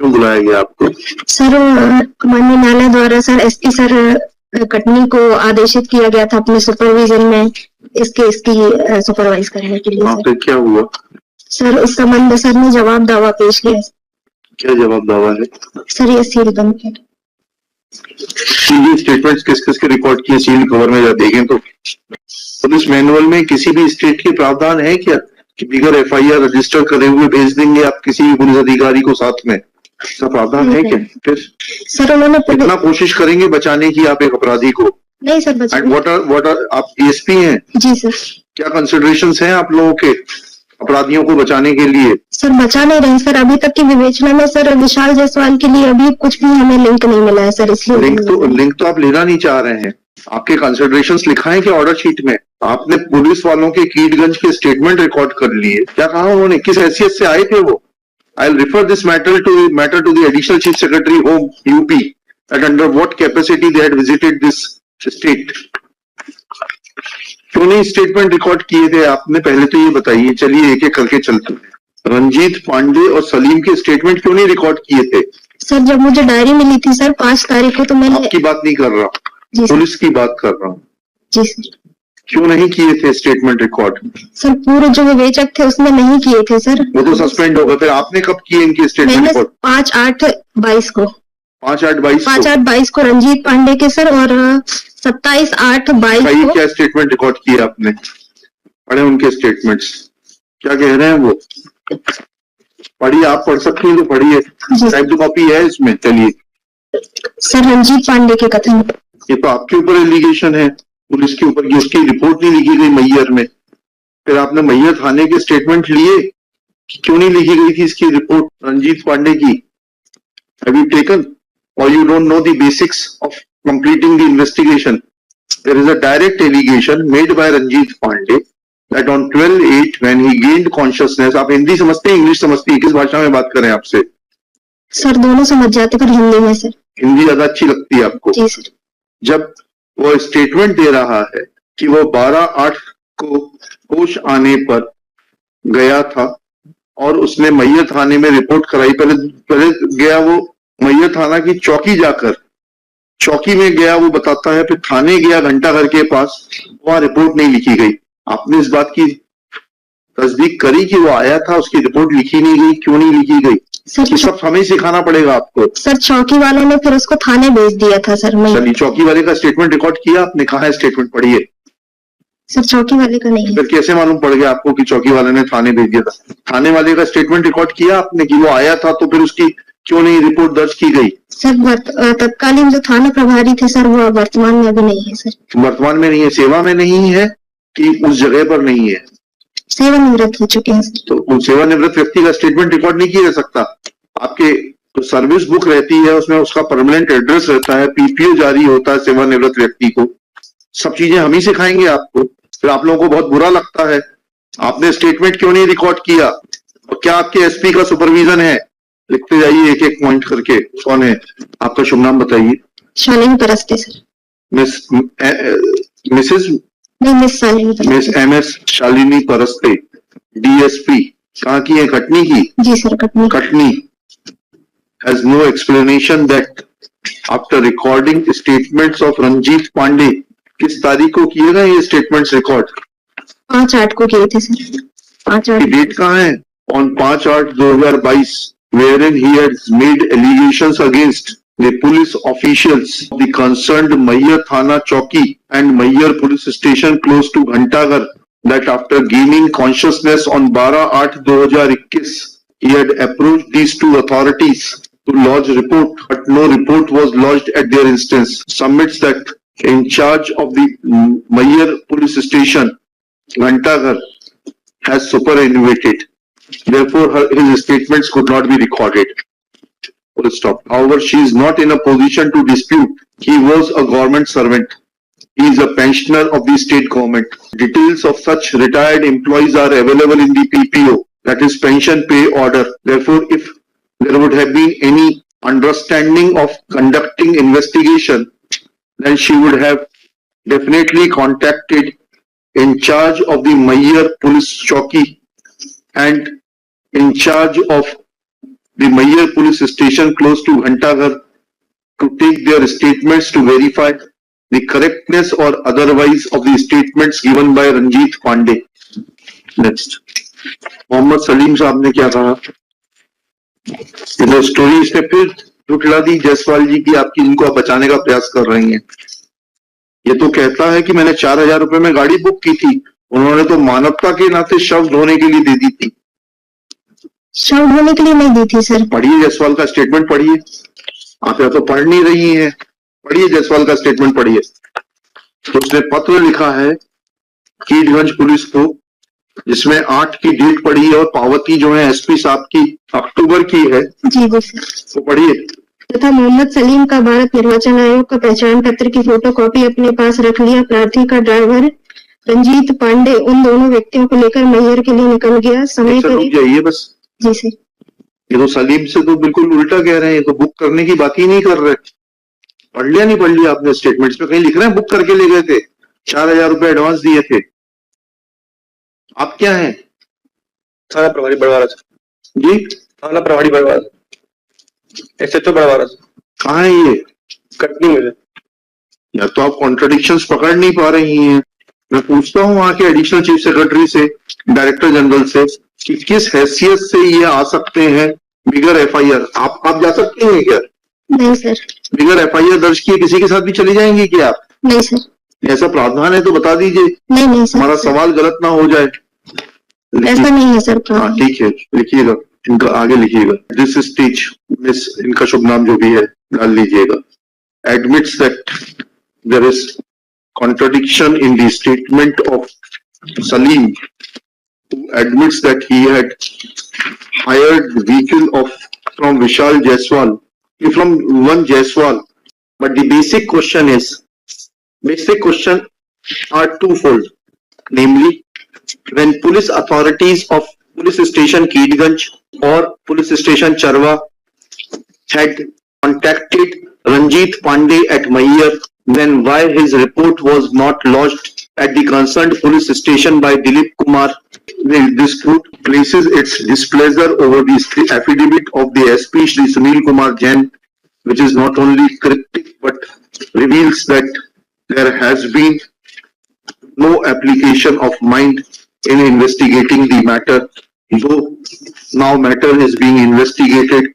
क्यों बुलाया गया आपको? सर माननीय न्यायालय द्वारा सर एसपी सर कटनी को आदेशित किया गया था अपने सुपरविजन में इसकी सुपरवाइज करने के लिए। फिर क्या हुआ सर? उस संबंध में सर ने जवाब दावा पेश किया। क्या जवाब दावा है सर? ये सील बंद है। स्टेटमेंट्स किस किस के रिकॉर्ड किए सील कवर में जा देखें तो पुलिस मैनुअल में किसी भी स्टेट के प्रावधान है क्या कि बिगर एफआईआर रजिस्टर करे हुए भेज देंगे आप किसी भी पुलिस अधिकारी को साथ में? ऐसा प्रावधान है क्या? फिर सर उन्होंने कितना कोशिश करेंगे बचाने की आप एक अपराधी को? नहीं सर, व्हाट आर आप एसपी हैं? जी सर। क्या कंसिडरेशंस हैं आप लोगों के अपराधियों को बचाने के लिए? सर बचा नहीं रहे सर, अभी तक की विवेचना में सर विशाल जायसवाल के लिए अभी कुछ भी हमें लिंक नहीं मिला है सर, इसलिए लिंक तो आप लेना नहीं चाह रहे हैं। आपके कंसिडरेशंस लिखा है क्या ऑर्डर शीट में? आपने पुलिस वालों के कीटगंज के स्टेटमेंट रिकॉर्ड कर लिए, क्या कहा उन्होंने, किस हैसियत से आए थे वो? I will refer this matter to the additional chief secretary home UP at under what capacity they had visited this state. क्यों नहीं स्टेटमेंट रिकॉर्ड किए थे आपने? पहले तो ये बताइए। चलिए एक एक करके चलते हैं। रंजीत पांडे और सलीम के स्टेटमेंट क्यों नहीं रिकॉर्ड किए थे? सर जब मुझे डायरी मिली थी सर 5 तारीख को, तो मैंने आपकी बात नहीं कर रहा, पुलिस की बात कर रहा हूँ। जी सर। क्यों नहीं किए थे स्टेटमेंट रिकॉर्ड? सर पूरे जो विवेचक थे उसने नहीं किए थे सर। वो तो सस्पेंड हो गए। फिर आपने कब किए इनके स्टेटमेंट रिकॉर्ड? 5/8/22 को। 5/8/22 को रंजीत पांडे के सर, और 27/8/22 को। क्या स्टेटमेंट रिकॉर्ड किए आपने? पढ़े उनके स्टेटमेंट्स, क्या कह रहे हैं वो? पढ़िए, आप पढ़ सकती हैं तो पढ़िए, टाइप टू कॉपी है इसमें। चलिए सर रंजीत पांडे के कथन, ये तो आपके ऊपर एलिगेशन है पुलिस के ऊपर कि उसकी रिपोर्ट नहीं लिखी गई मैयर में। फिर आपने मैयर थाने के स्टेटमेंट लिए, क्यों नहीं लिखी गई थी इसकी रिपोर्ट रंजीत पांडे की? Have you taken or you don't know the basics of completing the investigation? There is a direct allegation made by Ranjeet Pandey that on 12/8 when he gained consciousness। आप हिंदी समझते हैं, इंग्लिश समझती है? किस भाषा में बात करें आपसे? सर दोनों समझ जाते, पर हिंदी में सर। हिंदी ज्यादा अच्छी लगती है आपको? जी सर। जब वो स्टेटमेंट दे रहा है कि वो 12/8 को होश आने पर गया था और उसने मैयर थाने में रिपोर्ट कराई। पहले गया वो मैयर थाना की चौकी, जाकर चौकी में गया वो बताता है, फिर थाने गया घंटाघर के पास, वहां रिपोर्ट नहीं लिखी गई। आपने इस बात की तस्दीक करी कि वो आया था, उसकी रिपोर्ट लिखी नहीं गई? क्यों नहीं लिखी गई? सर सब हमें सिखाना पड़ेगा आपको। सर चौकी वालों ने फिर उसको थाने भेज दिया था सर। चलिए चौकी वाले का स्टेटमेंट रिकॉर्ड किया आपने? कहा है स्टेटमेंट? पढ़िए। सर चौकी वाले का नहीं है। फिर कैसे मालूम पड़ गया आपको कि चौकी वाले ने थाने भेज दिया था? थाने वाले का स्टेटमेंट रिकॉर्ड किया आपने कि वो आया था, तो फिर उसकी क्यों नहीं रिपोर्ट दर्ज की गई? सर तत्कालीन जो थाना प्रभारी थे सर, वो वर्तमान में अभी नहीं है सर। वर्तमान में नहीं है? सेवा में नहीं है कि उस जगह पर नहीं है? सेवानिवृत्त हो चुके हैं। तो सेवानिवृत्त व्यक्ति का स्टेटमेंट रिकॉर्ड नहीं किया जा सकता? आपके तो सर्विस बुक रहती है, उसमें उसका परमानेंट एड्रेस रहता है, पीपीओ जारी होता है सेवानिवृत्त व्यक्ति को। सब चीजें हम ही सिखाएंगे आपको। फिर आप लोगों को बहुत बुरा लगता है। आपने स्टेटमेंट क्यों नहीं रिकॉर्ड किया? और क्या आपके एसपी का सुपरविजन है? लिखते जाइए एक एक पॉइंट करके। कौन है आपका? शुभ नाम बताइए। Shalini Paraste sir. Miss MS Shalini Paraste, DSP। कहाँ की है? कटनी की? जी sir Katni. has no explanation that after recording statements of Ranjit Pandey, किस तारीख को किए गए ये स्टेटमेंट्स रिकॉर्ड? 5/8 को किए थे सर। 5/8 डेट कहाँ है? on 5/8/2022 wherein he has made allegations against the police officials of the concerned Mayyar Thana Chowki and Mayyar police station close to Ghantaghar that after gaining consciousness on 12/8/2021 he had approached these two authorities to lodge report, but no report was lodged at their instance. Submits that in charge of the Mayyar police station, Ghantaghar, has superannuated. Therefore, his statements could not be recorded. Full stop. However, she is not in a position to dispute. He was a government servant. He is a pensioner of the state government. Details of such retired employees are available in the PPO, that is pension pay order. Therefore, if there would have been any understanding of conducting investigation, then she would have definitely contacted in charge of the Mayyar police chowki and in charge of the Mayyar police station close to Ghantaghar to take their statements to verify the correctness or otherwise of the statements given by Ranjit Pandey. Next. Mohammad Salim साहब ने क्या कहा? ये story इसने फिर झुठला दी जायसवाल जी की, आपकी इनको आप बचाने का प्रयास कर रही हैं। ये तो कहता है कि मैंने 4,000 रुपए में गाड़ी बुक की थी, उन्होंने तो मानवता के नाते शव धोने के लिए दे दी थी। शव धोने के लिए नहीं दी थी सर। पढ़िए जायसवाल का स्टेटमेंट पढ़िए, आप या तो पढ़ नहीं रही हैं, पढ़िए जायसवाल का स्टेटमेंट पढ़िए। तो उसने पत्र लिखा है कीडगंज पुलिस को, जिसमें 8 की डेट पड़ी है और पावती जो है एसपी साहब की अक्टूबर की है। जी जी सर। तो पढ़िए। तथा मोहम्मद सलीम का भारत निर्वाचन आयोग का पहचान पत्र की फोटोकॉपी अपने पास रख लिया। प्रार्थी का ड्राइवर रंजीत पांडे उन दोनों व्यक्तियों को लेकर मैहर के लिए निकल गया। समय रुक जाइए बस। जी सर। ये तो सलीम से तो बिल्कुल उल्टा कह रहे हैं, ये तो बुक करने की बात ही नहीं कर रहे। पढ़ लिया नहीं पढ़ लिया आपने स्टेटमेंट्स में? कहीं लिख रहे हैं बुक करके ले गए थे, 4,000 रुपए एडवांस दिए थे। आप क्या हैं? थाना प्रभारी बड़वारा जी, थाना प्रभारी बड़वारा, एसएचओ बड़वारा। कहाँ है ये? कटनी में। या तो आप कॉन्ट्रडिक्शंस पकड़ नहीं पा रही हैं। मैं पूछता हूँ वहां के एडिशनल चीफ सेक्रेटरी से, डायरेक्टर जनरल से, कि किस हैसियत से ये आ सकते हैं बिगर एफआईआर। आप जा सकते हैं क्या? नहीं सर। बिगर एफआईआर दर्ज किए किसी के साथ भी चली जाएंगी क्या आप? नहीं सर। ऐसा प्रावधान है तो बता दीजिए। नहीं सर। हमारा सवाल गलत ना हो जाए। ऐसा नहीं है सर। हाँ ठीक है, लिखिएगा, इनका आगे लिखिएगा। दिस स्टेज मिस, इनका शुभ नाम जो भी है डाल लीजिएगा। Admits that there is contradiction in the statement of Salim, who admits that he had hired vehicle from Vishal Jaiswal, from one Jaiswal. But the basic question are twofold. Namely, when police authorities of police station Keedganj or police station Charwa had contacted Ranjit Pandey at Mayyar, then why his report was not lodged at the concerned police station by Dilip Kumar? This quote places its displeasure over the affidavit of the SP Shri Sunil Kumar Jain, which is not only cryptic but reveals that there has been no application of mind in investigating the matter, though now matter is being investigated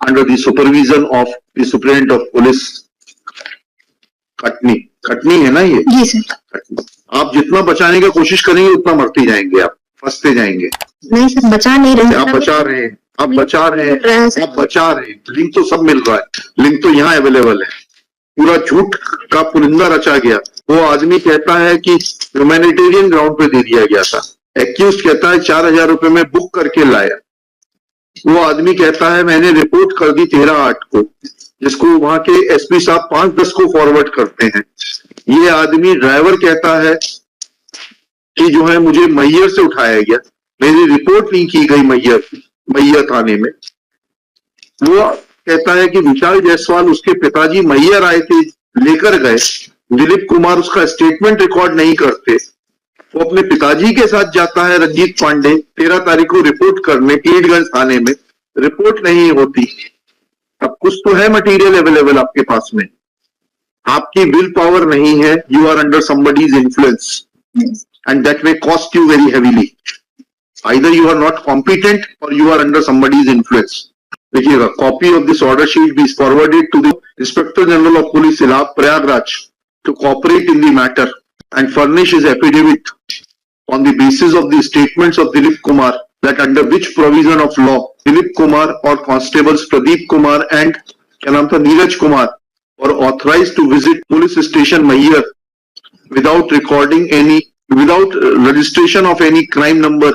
under the supervision of the Superintendent of Police. Katni है ना ये? जी sir. आप जितना बचाने की कोशिश करेंगे उतना मरते जाएंगे, आप फंसते जाएंगे। नहीं सर, बचा नहीं रहे। आप बचा रहे हैं, आप बचा रहे हैं, आप बचा रहे हैं। लिंक तो सब मिल रहा है, लिंक तो यहाँ अवेलेबल है। पूरा झूठ का पुलिंदा रचा गया। वो आदमी कहता है कि ह्यूमैनिटेरियन ग्राउंड पे दे दिया गया था। एक्यूज कहता है 4,000 रुपए में बुक करके लाया। वो आदमी कहता है मैंने रिपोर्ट कर दी 13/8 को, जिसको वहां के एसपी साहब 5-10 को फॉरवर्ड करते हैं। ये आदमी ड्राइवर कहता है कि जो है मुझे मैहर से उठाया गया, मेरी रिपोर्ट नहीं की गई मैहर थाने में। वो कहता है कि विशाल जायसवाल उसके पिताजी मैहर आए थे, लेकर गए। दिलीप कुमार उसका स्टेटमेंट रिकॉर्ड नहीं करते। वो अपने पिताजी के साथ जाता है रंजीत पांडे 13 तारीख को रिपोर्ट करने कीडगंज थाने में, रिपोर्ट नहीं होती। अब कुछ तो है मटेरियल अवेलेबल आपके पास में, आपकी विल पावर नहीं है। You are under somebody's influence and that may cost you very heavily. Either you are not competent or you are under somebody's influence. देखिएगा, copy of this order sheet be forwarded to the inspector general of police Prayagraj to cooperate in the matter and furnish his affidavit on the basis of the statements of Dilip Kumar, that under which provision of law Dilip Kumar or constables Pradeep Kumar and क्या नाम था Neeraj Kumar were authorized to visit police station Mayyar without registration of any crime number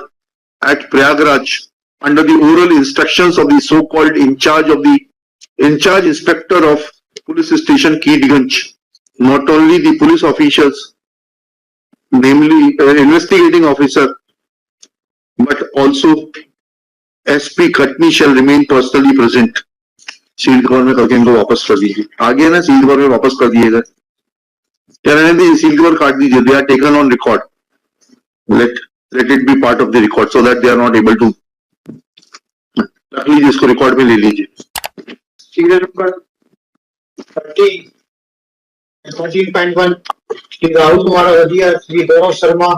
at Prayagraj under the oral instructions of the so-called in charge inspector of police station Keedganj. Not only the police officials, namely investigating officer, but also SP Khatni shall remain personally present. Seal cover में करके इनको वापस कर दीजिए। आगे ना seal cover में वापस कर दिएगा, क्या रहने दीजिए, सील कवर काट दीजिए। They are taken on record, let it be part of the record so that they are not able to. रख लीजिए, इसको रिकॉर्ड में ले लीजिए। Serial number 13.1 Shri Rahul Kumar Awadhiya, Shri Gaurav Sharma,